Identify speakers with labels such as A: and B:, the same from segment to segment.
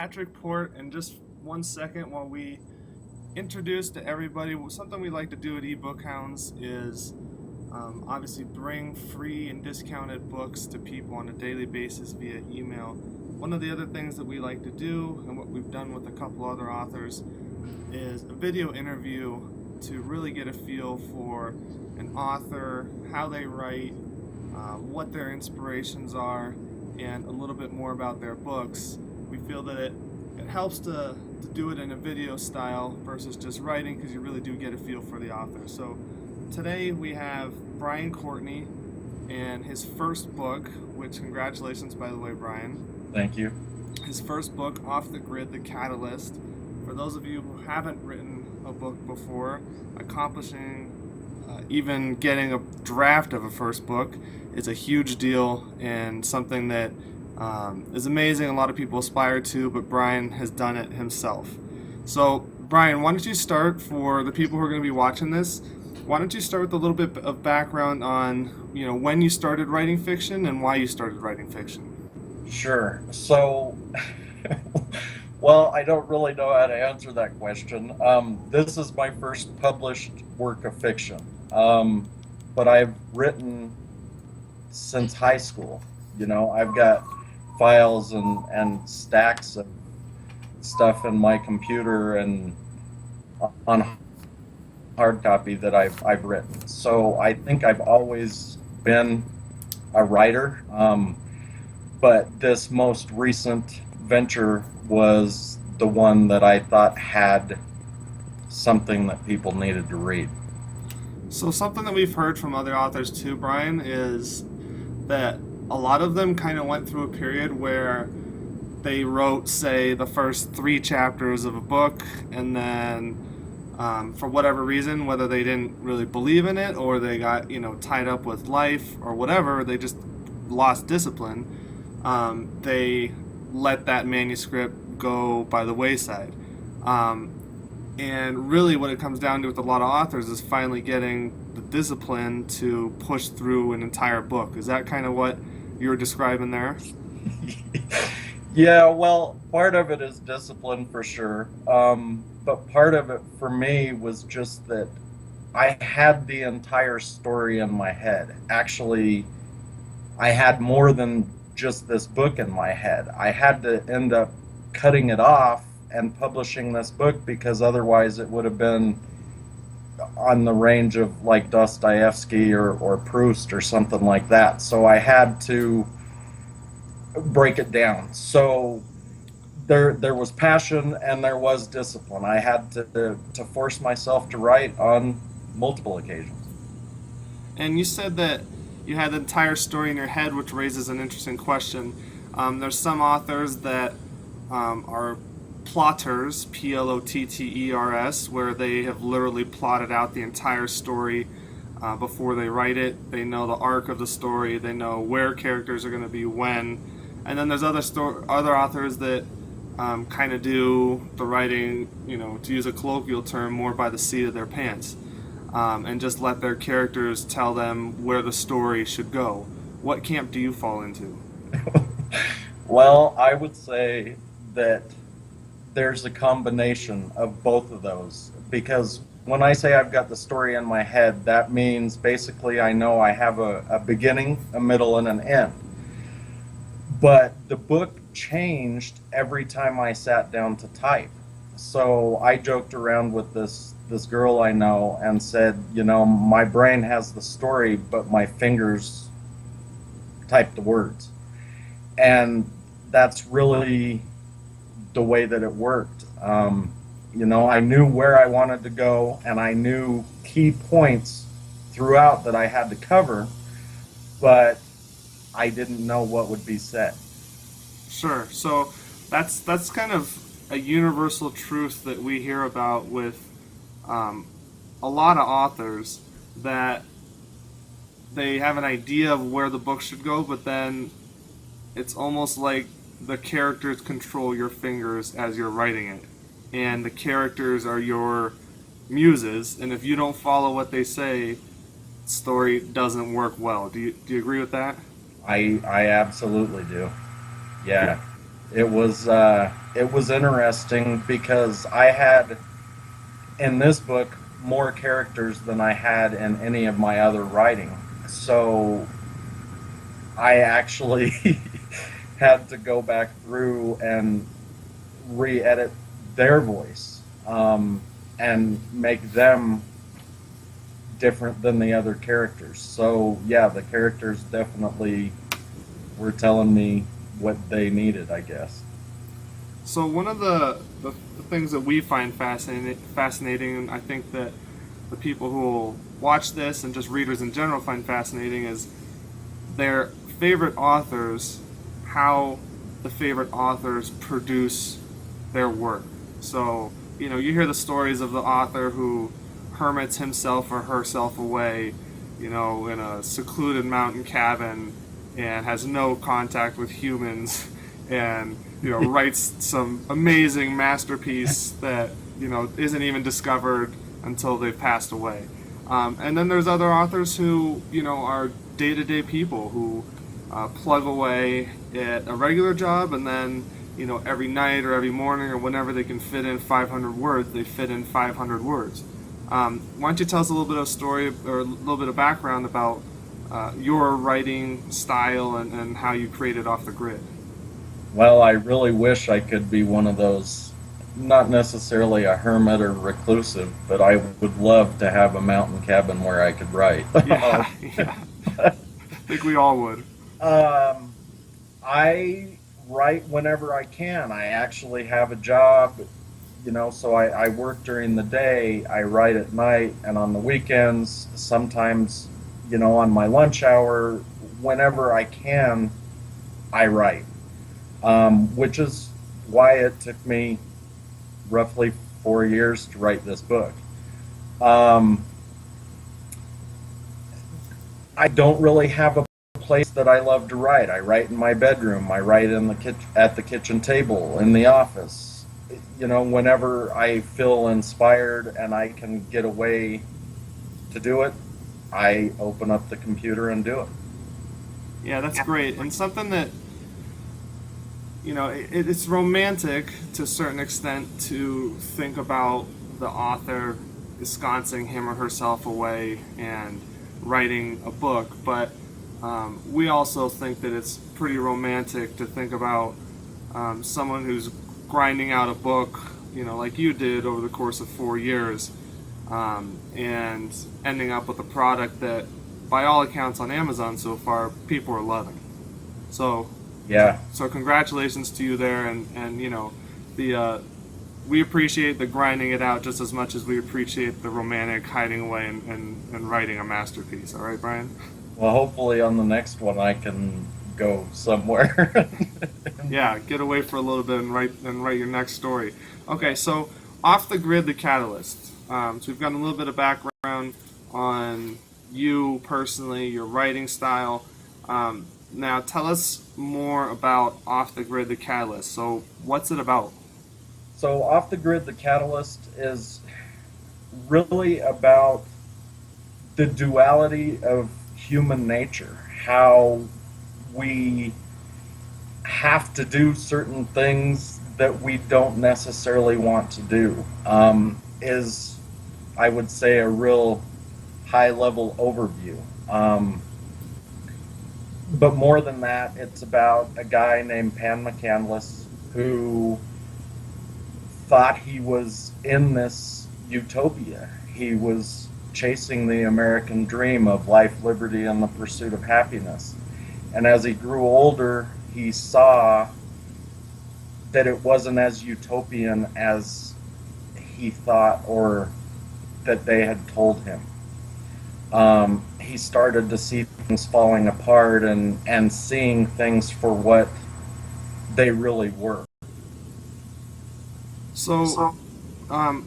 A: Patrick Port in just 1 second while we introduce to everybody. Something we like to do at eBook Hounds is obviously bring free and discounted books to people on a daily basis via email. One of the other things that we like to do, and what we've done with a couple other authors, is a video interview to really get a feel for an author, how they write, what their inspirations are, and a little bit more about their books. We feel that it helps to do it in a video style versus just writing, because you really do get a feel for the author. So today we have Brian Courtney and his first book, which congratulations by the way, Brian.
B: Thank you.
A: His first book, Off the Grid, The Catalyst. For those of you who haven't written a book before, accomplishing even getting a draft of a first book is a huge deal and something that is amazing. A lot of people aspire to, but Brian has done it himself. So, Brian, why don't you start, for the people who are going to be watching this, why don't you start with a little bit of background on, when you started writing fiction and why you started writing fiction?
B: Sure. So, well, I don't really know how to answer that question. This is my first published work of fiction, but I've written since high school. I've got files and stacks of stuff in my computer and on hard copy that I've written. So I think I've always been a writer, but this most recent venture was the one that I thought had something that people needed to read.
A: So something that we've heard from other authors too, Brian, is that a lot of them kind of went through a period where they wrote, say, the first 3 chapters of a book, and then for whatever reason, whether they didn't really believe in it or they got tied up with life or whatever, they just lost discipline. They let that manuscript go by the wayside. And really what it comes down to with a lot of authors is finally getting the discipline to push through an entire book. Is that kind of what you were describing there?
B: Yeah, well, part of it is discipline for sure. But part of it for me was just that I had the entire story in my head. Actually, I had more than just this book in my head. I had to end up cutting it off and publishing this book, because otherwise it would have been on the range of like Dostoevsky or Proust or something like that. So I had to break it down. So there was passion and there was discipline. I had to force myself to write on multiple occasions.
A: And you said that you had the entire story in your head, which raises an interesting question. There's some authors that are plotters, Plotters, where they have literally plotted out the entire story before they write it. They know the arc of the story. They know where characters are going to be when. And then there's other authors that kind of do the writing, to use a colloquial term, more by the seat of their pants, and just let their characters tell them where the story should go. What camp do you fall into?
B: Well, I would say that there's a combination of both of those, because when I say I've got the story in my head, that means basically I know I have a beginning, a middle, and an end. But the book changed every time I sat down to type. So I joked around with this girl I know and said, my brain has the story, but my fingers type the words. And that's really the way that it worked. I knew where I wanted to go, and I knew key points throughout that I had to cover, but I didn't know what would be said.
A: Sure. So that's kind of a universal truth that we hear about with a lot of authors, that they have an idea of where the book should go, but then it's almost like the characters control your fingers as you're writing it, and the characters are your muses, and if you don't follow what they say, the story doesn't work well. Do you agree with that?
B: I absolutely do. Yeah. It was it was interesting because I had in this book more characters than I had in any of my other writing. So I actually had to go back through and re-edit their voice, and make them different than the other characters. So yeah, the characters definitely were telling me what they needed, I guess.
A: So one of the things that we find fascinating, and I think that the people who will watch this and just readers in general find fascinating, is their favorite authors, how the favorite authors produce their work. So, you hear the stories of the author who hermits himself or herself away, in a secluded mountain cabin and has no contact with humans and, writes some amazing masterpiece that, isn't even discovered until they've passed away. And then there's other authors who, are day-to-day people who plug away at a regular job, and then, every night or every morning or whenever they can fit in 500 words, they fit in 500 words. Why don't you tell us a little bit of story or a little bit of background about your writing style and how you created Off the Grid?
B: Well, I really wish I could be one of those, not necessarily a hermit or reclusive, but I would love to have a mountain cabin where I could write.
A: Yeah, yeah. I think we all would.
B: Um, I write whenever I can. I actually have a job, so I work during the day, I write at night, and on the weekends, sometimes, on my lunch hour, whenever I can, I write. Which is why it took me roughly 4 years to write this book. Um, I don't really have a place that I love to write. I write in my bedroom. I write in the at the kitchen table, in the office. Whenever I feel inspired and I can get away to do it, I open up the computer and do it.
A: Yeah, that's great. And something that, it's romantic to a certain extent to think about the author ensconcing him or herself away and writing a book, but we also think that it's pretty romantic to think about someone who's grinding out a book, like you did over the course of 4 years, and ending up with a product that, by all accounts on Amazon so far, people are loving. So,
B: Yeah.
A: so congratulations to you there, and the we appreciate the grinding it out just as much as we appreciate the romantic hiding away and writing a masterpiece. All right, Brian?
B: Well, hopefully on the next one I can go somewhere.
A: Yeah, get away for a little bit and write your next story. Okay, so Off the Grid, the catalyst. So we've got a little bit of background on you personally, your writing style. Now tell us more about Off the Grid, the catalyst. So what's it about?
B: So, Off the Grid, the catalyst is really about the duality of human nature, how we have to do certain things that we don't necessarily want to do, is, I would say, a real high level overview. But more than that, it's about a guy named Pan McCandless who thought he was in this utopia. He was chasing the American dream of life, liberty, and the pursuit of happiness. And as he grew older, he saw that it wasn't as utopian as he thought or that they had told him. He started to see things falling apart and seeing things for what they really were.
A: So,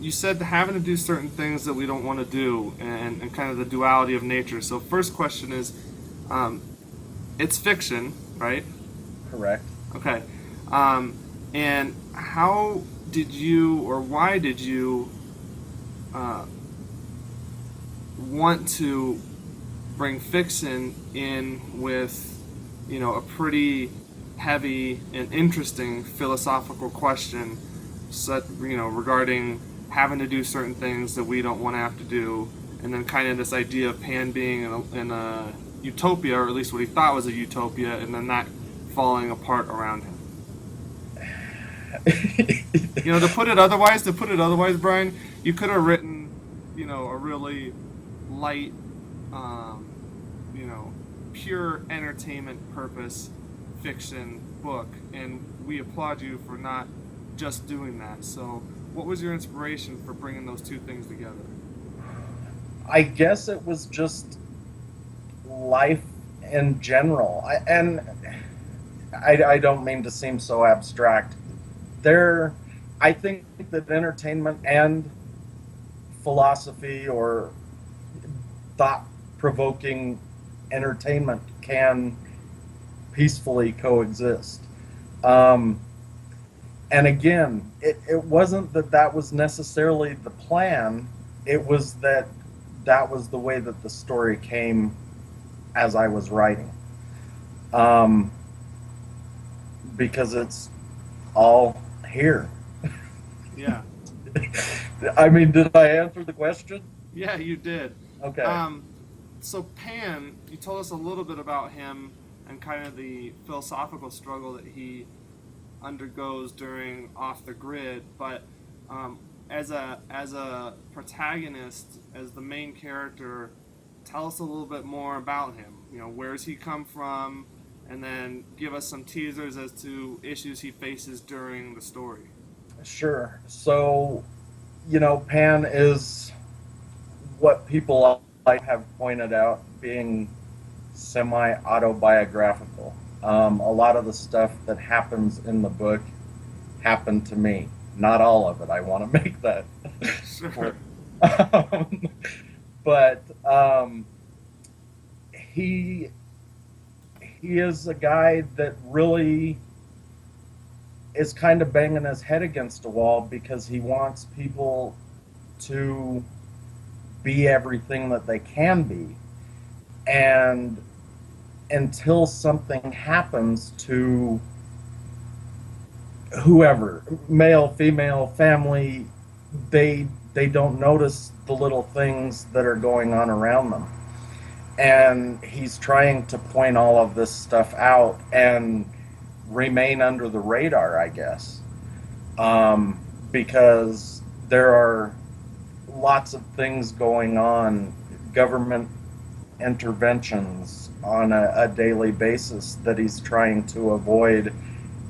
A: you said having to do certain things that we don't want to do, and kind of the duality of nature. So, first question is, it's fiction, right?
B: Correct.
A: Okay. And how did you, or why did you, want to bring fiction in with, a pretty heavy and interesting philosophical question, regarding having to do certain things that we don't want to have to do, and then kind of this idea of Pan being in a utopia, or at least what he thought was a utopia, and then that falling apart around him. To put it otherwise, Brian, you could have written, a really light, pure entertainment purpose fiction book, and we applaud you for not just doing that. So, what was your inspiration for bringing those two things together?
B: I guess it was just life in general. I don't mean to seem so abstract. I think that entertainment and philosophy or thought-provoking entertainment can peacefully coexist. And again, it wasn't that was necessarily the plan. It was that was the way that the story came as I was writing. Because it's all here.
A: Yeah.
B: I mean, did I answer the question?
A: Yeah, you did.
B: Okay.
A: So Pan, you told us a little bit about him and kind of the philosophical struggle that he undergoes during Off the Grid, but as a protagonist, as the main character, tell us a little bit more about him. Where's he come from, and then give us some teasers as to issues he faces during the story.
B: Sure. So, Pan is what people have pointed out being semi-autobiographical. A lot of the stuff that happens in the book happened to me. Not all of it. I want to make that.
A: Sure.
B: But he is a guy that really is kind of banging his head against a wall because he wants people to be everything that they can be. And until something happens to whoever, male, female, family, they don't notice the little things that are going on around them. And he's trying to point all of this stuff out and remain under the radar, I guess, because there are lots of things going on, government interventions on a daily basis that he's trying to avoid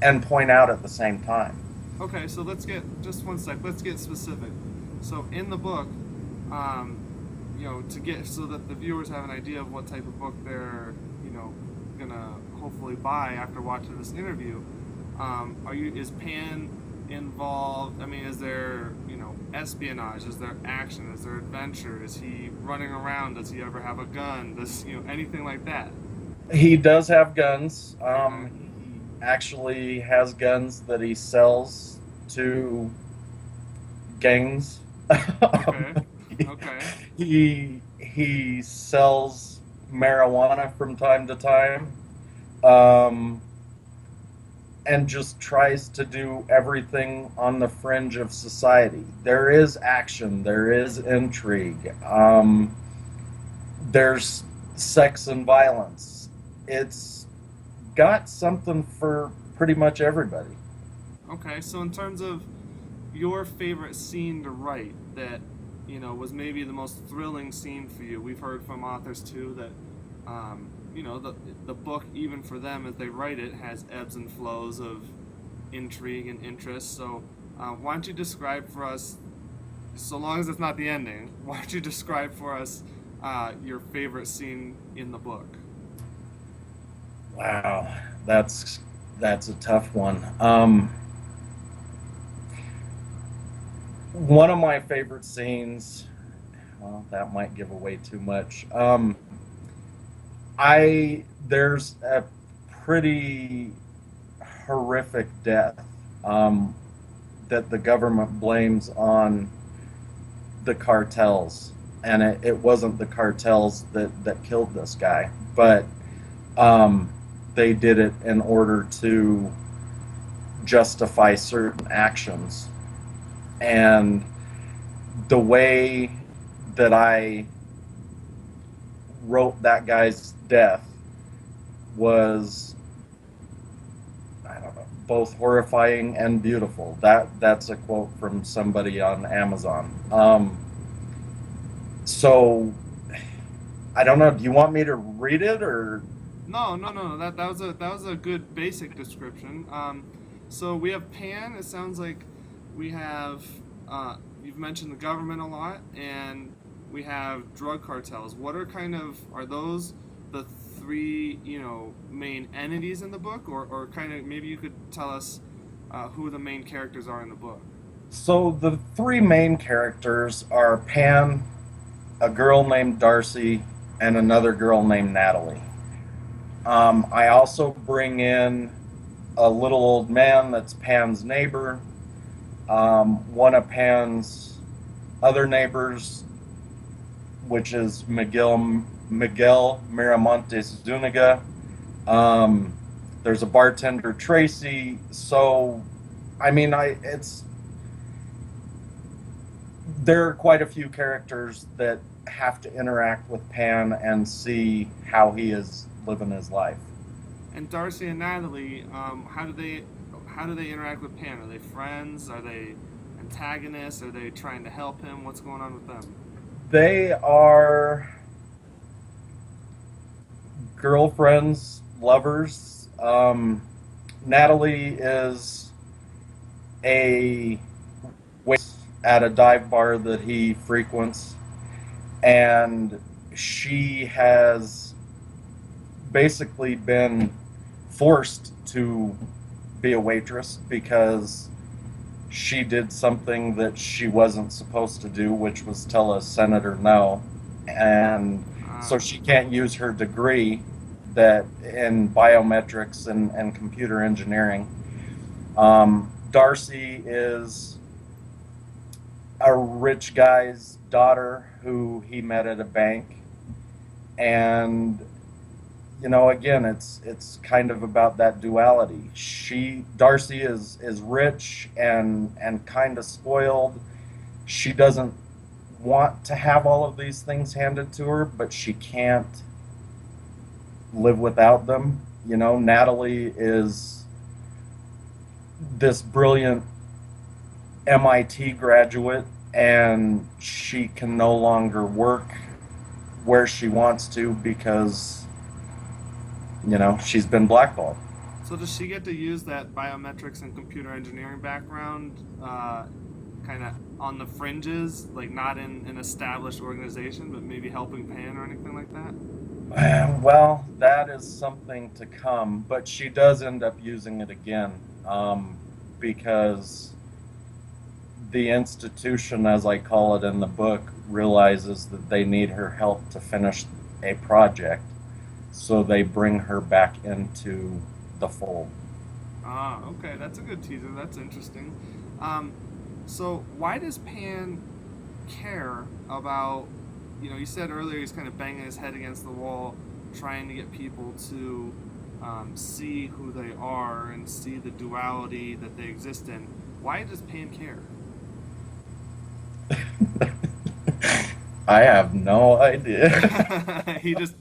B: and point out at the same time.
A: Okay, so let's get, just one sec, let's get specific. So in the book, to get, so that the viewers have an idea of what type of book they're, gonna hopefully buy after watching this interview, is Pan involved? I mean, is there, espionage? Is there action? Is there adventure? Is he running around? Does he ever have a gun? Does, anything like that?
B: He does have guns.
A: Okay.
B: He actually has guns that he sells to gangs.
A: Okay. Okay.
B: He sells marijuana from time to time, and just tries to do everything on the fringe of society. There is action, there is intrigue, there's sex and violence. It's got something for pretty much everybody.
A: Okay, so in terms of your favorite scene to write that, was maybe the most thrilling scene for you. We've heard from authors too that, the book, even for them as they write it, has ebbs and flows of intrigue and interest. So why don't you describe for us, so long as it's not the ending, why don't you describe for us your favorite scene in the book?
B: Wow, that's a tough one. One of my favorite scenes, well, that might give away too much. There's a pretty horrific death that the government blames on the cartels, and it wasn't the cartels that killed this guy, but they did it in order to justify certain actions. And the way that I wrote that guy's death was, I don't know, both horrifying and beautiful. That's a quote from somebody on Amazon. So I don't know. Do you want me to read it or?
A: No, no, no, no. That was a good basic description. So we have Pan. It sounds like we have you've mentioned the government a lot, and we have drug cartels. What are are those the three main entities in the book, or kind of maybe you could tell us who the main characters are in the book?
B: So the three main characters are Pan, a girl named Darcy, and another girl named Natalie. I also bring in a little old man that's Pan's neighbor. One of Pan's other neighbors, which is Miguel Miramontes Zuniga. There's a bartender, Tracy. So, I mean, there are quite a few characters that have to interact with Pan and see how he is living his life.
A: And Darcy and Natalie, how do they interact with Pan? Are they friends? Are they antagonists? Are they trying to help him? What's going on with them?
B: They are girlfriends, lovers. Natalie is a waitress at a dive bar that he frequents, and she has basically been forced to be a waitress because she did something that she wasn't supposed to do, which was tell a senator no. And so
A: Ah,
B: she can't use her degree that in biometrics and computer engineering. Darcy is a rich guy's daughter who he met at a bank, and again, it's kind of about that duality. Darcy is rich and kind of spoiled. She doesn't want to have all of these things handed to her, but she can't live without them. Natalie is this brilliant MIT graduate, and she can no longer work where she wants to because she's been blackballed.
A: so does she get to use that biometrics and computer engineering background, kind of on the fringes, like not in an established organization, but maybe helping Pan or anything like that?
B: Well, that is something to come, but she does end up using it again, because the institution, as I call it in the book, realizes that they need her help to finish a project, so they bring her back into the fold.
A: Ah, okay, that's a good teaser. That's interesting. Um, so why does Pan care about, you said earlier he's kind of banging his head against the wall, trying to get people to see who they are and see the duality that they exist in. Why does Pan care?
B: I have no idea.
A: He just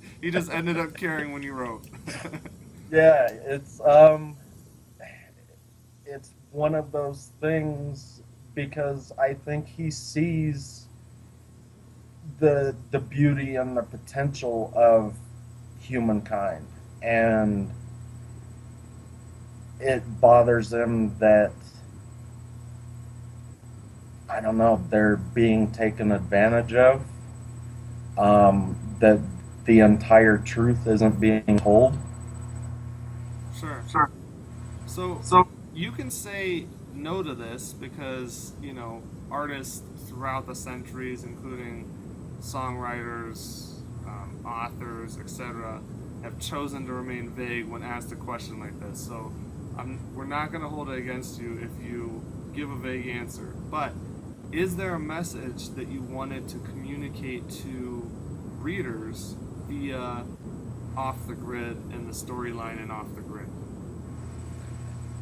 A: ended up caring when you wrote.
B: Yeah, it's one of those things because I think he sees the beauty and the potential of humankind, and it bothers him that, I don't know, they're being taken advantage of, that the entire truth isn't being told.
A: Sure. So you can say no to this because, artists throughout the centuries, including songwriters, authors, etc., have chosen to remain vague when asked a question like this. So we're not going to hold it against you if you give a vague answer. But is there a message that you wanted to communicate to readers via Off the Grid and the storyline in Off the Grid?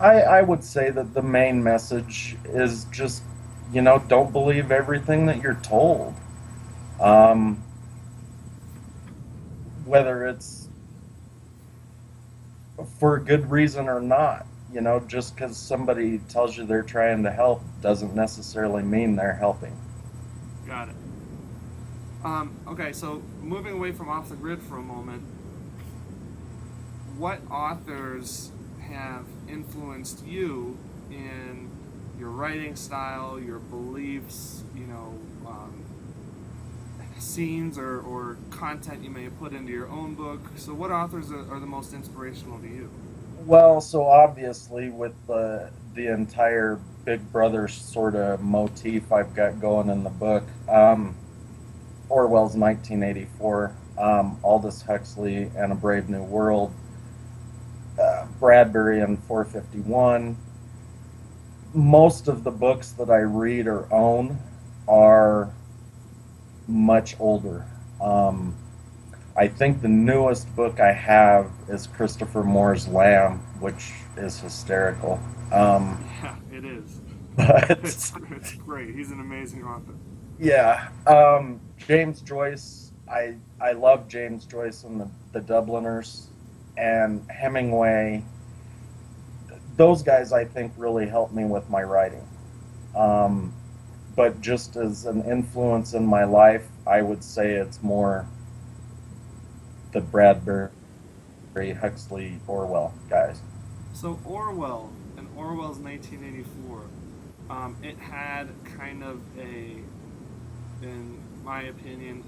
B: I would say that the main message is just, don't believe everything that you're told. Um, Whether it's for a good reason or not, just because somebody tells you they're trying to help doesn't necessarily mean they're helping.
A: Got it. Okay, so moving away from Off the Grid for a moment, what authors have influenced you in your writing style, your beliefs, scenes or content you may put into your own book? So what authors are the most inspirational to you?
B: Well, so obviously with the entire Big Brother sort of motif I've got going in the book, Orwell's 1984, Aldous Huxley and A Brave New World, Bradbury and 451. Most of the books that I read or own are much older. I think the newest book I have is Christopher Moore's Lamb, which is hysterical.
A: Yeah, it is.
B: But
A: It's great. He's an amazing author.
B: yeah, James Joyce. I love James Joyce and the Dubliners, and Hemingway. Those guys I think really helped me with my writing. Um, but just as an influence in my life, I would say it's more the Bradbury, Huxley, Orwell guys.
A: So Orwell and Orwell's 1984, it had kind of in my opinion,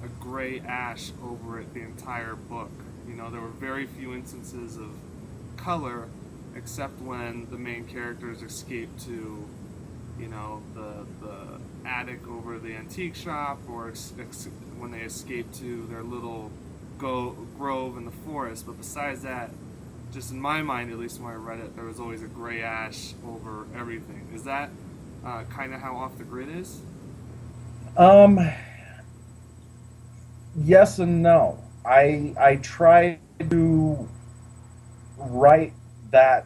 A: a gray ash over it the entire book. There were very few instances of color, except when the main characters escape to, the attic over the antique shop, or when they escape to their little grove in the forest. But besides that, just in my mind, at least when I read it, there was always a gray ash over everything. Is that kind of how Off the Grid is?
B: Um, yes and no. I try to write that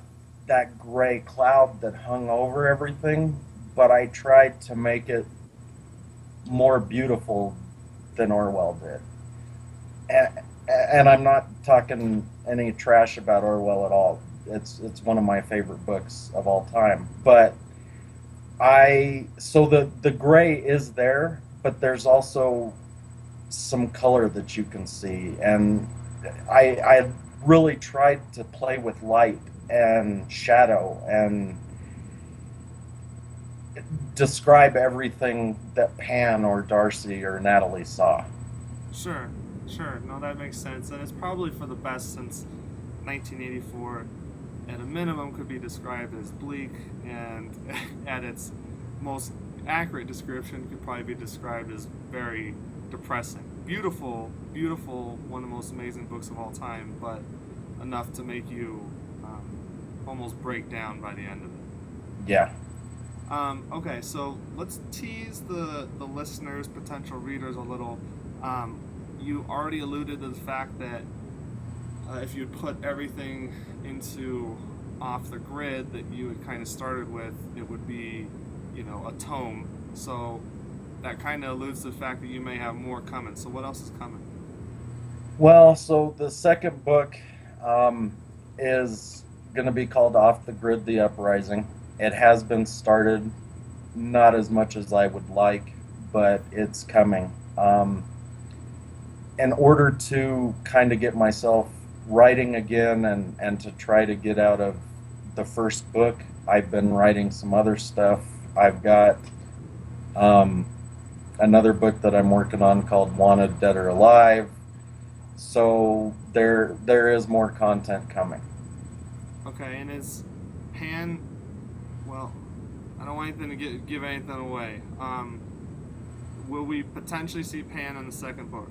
B: gray cloud that hung over everything, but I tried to make it more beautiful than Orwell did. And I'm not talking any trash about Orwell at all. It's one of my favorite books of all time. But so the gray is there, but there's also some color that you can see, and I really tried to play with light and shadow and describe everything that Pan or Darcy or Natalie saw.
A: Sure, sure. No, that makes sense. And it's probably for the best, since 1984, at a minimum, could be described as bleak, and at its most accurate description, could probably be described as very depressing. Beautiful, beautiful, one of the most amazing books of all time, but enough to make you almost break down by the end of it.
B: Yeah.
A: Okay, so let's tease the listeners, potential readers, a little. You already alluded to the fact that if you put everything into Off the Grid that you had kind of started with, it would be, a tome. So that kind of alludes to the fact that you may have more coming. So what else is coming?
B: Well, so the second book is going to be called Off the Grid: The Uprising. It has been started, not as much as I would like, but it's coming. In order to kind of get myself writing again and to try to get out of the first book, I've been writing some other stuff. I've got another book that I'm working on called Wanted, Dead or Alive. So there is more content coming.
A: Okay, and is Pan? Well, I don't want anything to give anything away. Will we potentially see Pan in the second book?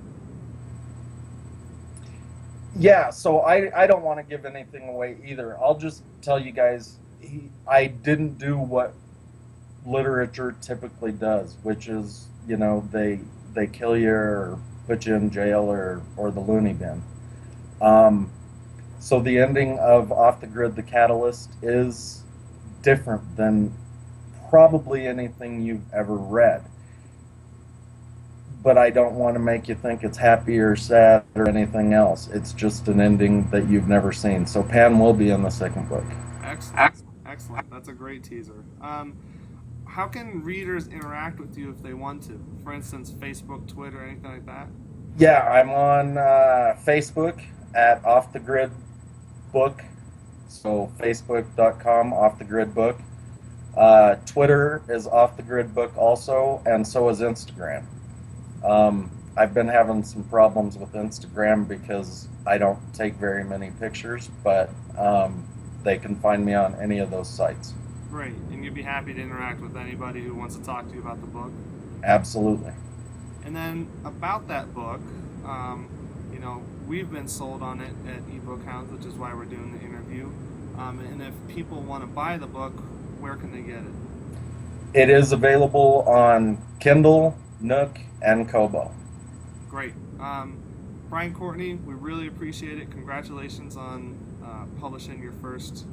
B: Yeah, so I don't want to give anything away either. I'll just tell you guys, I didn't do what literature typically does, which is, they kill you or put you in jail or the loony bin. So the ending of Off the Grid, The Catalyst is different than probably anything you've ever read. But I don't want to make you think it's happy or sad or anything else. It's just an ending that you've never seen. So Pan will be in the second book.
A: Excellent. Excellent. That's a great teaser. How can readers interact with you if they want to? For instance, Facebook, Twitter, anything like that?
B: Yeah, I'm on Facebook at Off the Grid Book. So Facebook.com, Off the Grid Book. Twitter is Off the Grid Book also, and so is Instagram. I've been having some problems with Instagram because I don't take very many pictures, but they can find me on any of those sites.
A: Great. And you'd be happy to interact with anybody who wants to talk to you about the book?
B: Absolutely.
A: And then about that book, we've been sold on it at eBook Hounds, which is why we're doing the interview. And if people want to buy the book, where can they get it?
B: It is available on Kindle, Nook, and Kobo.
A: Great. Brian Courtney, we really appreciate it. Congratulations on publishing your first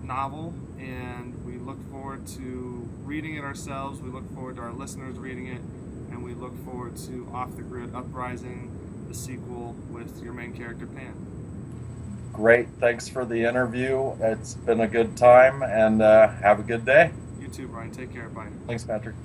A: novel, and we look forward to reading it ourselves. We look forward to our listeners reading it, and we look forward to Off the Grid Uprising, the sequel with your main character, Pan.
B: Great. Thanks for the interview. It's been a good time, and have a good day.
A: You too, Brian. Take care. Bye.
B: Thanks, Patrick.